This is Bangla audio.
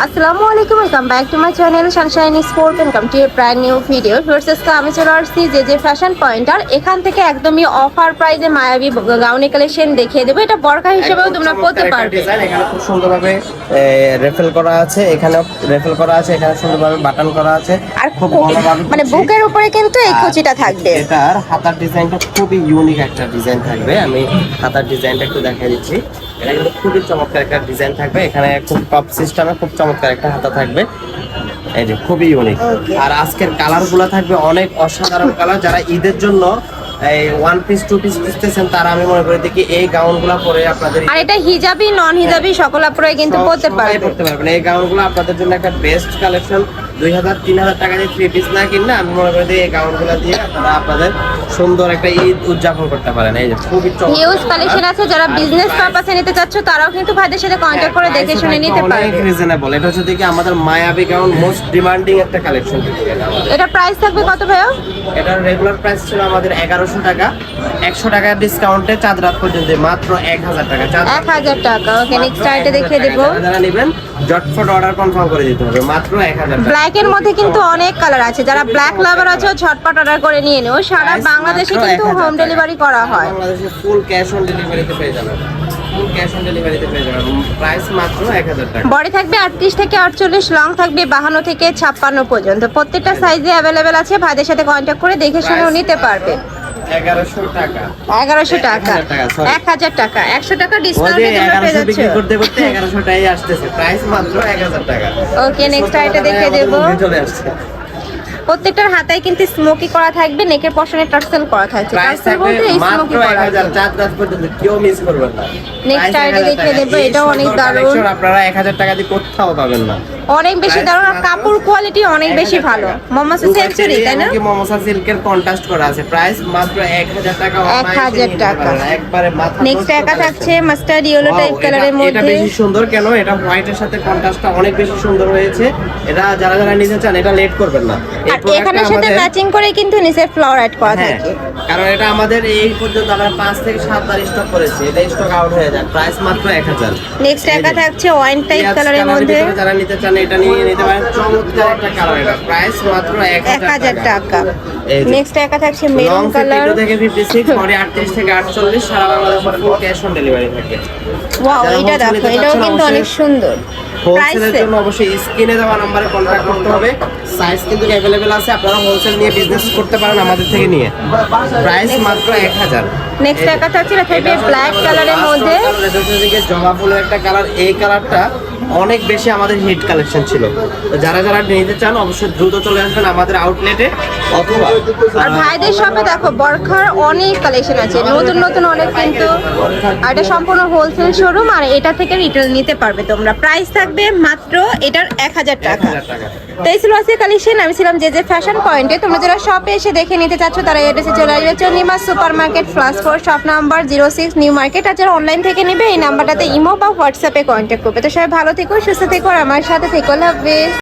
আসসালামু আলাইকুম, welcome back to my channel Sunshine Sport. Welcome to a brand new video. ভার্সেসকে আমি চলে আসছি যে ফ্যাশন পয়েন্ট, আর এখান থেকে একদমই অফার প্রাইসে মায়াবী গাউনি কালেকশন দেখিয়ে দেবো। এটা বরকা হিসেবেও তোমরা পরতে পারবে। এখানে খুব সুন্দরভাবে রেফেল করা আছে, এখানে রেফেল করা আছে, এখানে সুন্দরভাবে বাটন করা আছে, আর খুব ভালোভাবে মানে বুকের উপরে কিন্তু এই কুচিটা থাকবে। এটার হাতার ডিজাইনটা খুবই ইউনিক একটা ডিজাইন থাকবে। আমি হাতার ডিজাইনটা একটু দেখাই দিচ্ছি। এটা কিন্তু খুবই চমৎকার একটা ডিজাইন থাকবে। এখানে খুব টপ সিস্টেমে খুব চমৎকার একটা হাতা থাকবে, এই যে খুবই ইউনিক। আর আজকের কালার গুলো থাকবে অনেক অসাধারণ কালার। যারা ঈদের জন্য এই ওয়ান পিস টু পিস খুঁজতেছেন তারা আমি মনে করি দেখি এই গাউন গুলা পরে আপনাদের, আর এটা হিজাবি নন হিজাবি সকল আপুরাই কিন্তু পরতে পারবেন। এই গাউন গুলো আপনাদের জন্য একটা বেস্ট কালেকশন। 2000-3000 টাকা দিয়ে থ্রি পিস না কিনলে আমি মনে করি এই গাউন গুলা দিয়ে আপনারা আপনাদের সুন্দর একটা ঈদ উদযাপন করতে পারেন। এই যে খুবই হিউজ কালেকশন আছে। যারা বিজনেস পারপাসে নিতে চাচ্ছ তারাও কিন্তু ভাইদের সাথে কন্টাক্ট করে দেখে শুনে নিতে পারবে। অনেক রিজনেবল। এটা হচ্ছে দেখি আমাদের মায়াবী গাউন মোস্ট ডিমান্ডিং একটা কালেকশন। এটা প্রাইস থাকবে কত ভাইয়া? এটার রেগুলার প্রাইস ছিল আমাদের 1100 টাকা। 100 টাকা ডিসকাউন্টে চাঁদ রাত পর্যন্ত মাত্র 1000 টাকা। 1000 টাকা। ওকে, নেক্সট আইটে দেখিয়ে দেব। যারা নেবেন ঝটফট অর্ডার কনফার্ম করে দিতে হবে, মাত্র 1000 টাকা। ব্ল্যাক এর মধ্যে কিন্তু অনেক কালার আছে। যারা ব্ল্যাক লাভার আছে ঝটপট অর্ডার করে নিয়ে নিও। সারা বাংলাদেশে কিন্তু হোম ডেলিভারি করা হয়। বাংলাদেশে ফুল ক্যাশ অন ডেলিভারিতে পেয়ে যাবেন। ফুল ক্যাশ অন ডেলিভারিতে পেয়ে যাবেন। প্রাইস মাত্র 1000 টাকা। বডি থাকবে 38 থেকে 48, লং থাকবে 52 থেকে 56 পর্যন্ত। প্রত্যেকটা সাইজে अवेलेबल আছে। ভাইদের সাথে কন্টাক্ট করে দেখে শুনেও নিতে পারবে। 1100 টাকা। 1100 টাকা। 1000 টাকা। 100 টাকা ডিসকাউন্টে তোমরা পেয়ে যাচ্ছ। বিক্রি করতে করতে 1100 টাকাই আসতেছে। প্রাইস মাত্র 1000 টাকা। ওকে, নেক্সট আইটে দেখিয়ে দেব। চলে আসছে। প্রত্যেকটার হাতায় কিন্তু স্মোকি করা থাকবে, নেকের পশনে টার্সেল করা থাকবে। প্রাইস টার্সেল বলতে এই স্মোকি করা। 1000 চাঁদ রাত পর্যন্ত কেউ মিস করবেন না। নেক্সট আইটে দেখিয়ে দেব। এটাও অনেক দারুণ। আপনারা 1000 টাকা দিয়ে কোথাও পাবেন না। অনেক বেশি দারুণ। আর কাপড় কোয়ালিটি অনেক বেশি ভালো। মমসা সেঞ্চুরি, তাই না? কি মমসা সিল্কের কন্ট্রাস্ট করা আছে। প্রাইস মাত্র 1000 টাকা। 1000 টাকা। একবারে মাথা। নেক্সট একা থাকছে মাস্টার্ড ইয়েলো টাইপ কালারের মধ্যে। এটা বেশি সুন্দর কেন? এটা হোয়াইটের সাথে কন্ট্রাস্টটা অনেক বেশি সুন্দর হয়েছে। এটা যারা যারা নিতে চান এটা লেট করবেন না। আর এখানের সাথে ম্যাচিং করে কিন্তু নিচে ফ্লাওয়ার অ্যাড করা থাকে। কারণ এটা আমাদের এই পর্যন্ত আমরা 5 থেকে 7 বার স্টক করেছি। এটা স্টক আউট হয়ে যায়। প্রাইস মাত্র 1000। নেক্সট একা থাকছে ওয়াইন টাইপ কালারের মধ্যে। যারা নিতে চান এটা নিয়ে নিতে পারেন। চমৎকার একটা কালার। এটা প্রাইস মাত্র 1000 টাকা। নেক্সট একা থাকছে মেরুন কালার। 0 থেকে 56, 38 থেকে 48 সারা বাংলাদেশে ফুল ক্যাশ অন ডেলিভারি থাকে। ওয়াও, এটা দেখো, এটাও কিন্তু অনেক সুন্দর। হোলসেলের জন্য অবশ্যই স্ক্রিনে দেওয়া নম্বরে কন্টাক্ট করতে হবে। সাইজ কিন্তু अवेलेबल আছে। আপনারা হোলসেল নিয়ে বিজনেস করতে পারেন আমাদের থেকে নিয়ে। প্রাইস মাত্র 1000। নেক্সট একা থাকছে এটা থাকবে ব্ল্যাক কালারের মধ্যে। জবা ফুলের একটা কালার। এই কালারটা অনেক বেশি আমাদের হিট কালেকশন ছিল। তো যারা যারা নিতে চান অবশ্যই দ্রুত চলে আসবেন আমাদের আউটলেটে অথবা। আর ভাইদের শপে দেখো বরখার অনেক কালেকশন আছে, নতুন নতুন অনেক কিন্তু। আর এটা সম্পূর্ণ হোলসেল শোরুম, আর এটা থেকে রিটেল নিতে পারবে তোমরা। প্রাইস থাকবে মাত্র এটার 1000 টাকা। তো এই ছিল আজকের কালেকশন। আমি ছিলাম যে ফ্যাশন পয়েন্টে। তোমরা যারা শপে এসে দেখে নিতে চাচ্ছ তারা এড্রেসে চলে আসবে চন্ডিমা সুপার মার্কেট ফ্লাস 4 শপ নাম্বার 06 নিউ মার্কেট। আর যারা অনলাইন থেকে নেবে এই নাম্বারটাতে ইমো বা হোয়াটসঅ্যাপে কন্ট্যাক্ট করবে। তো সবাই ভালো থেকো, সুস্থ থেকো, আর আমার সাথে থেকো। Love you.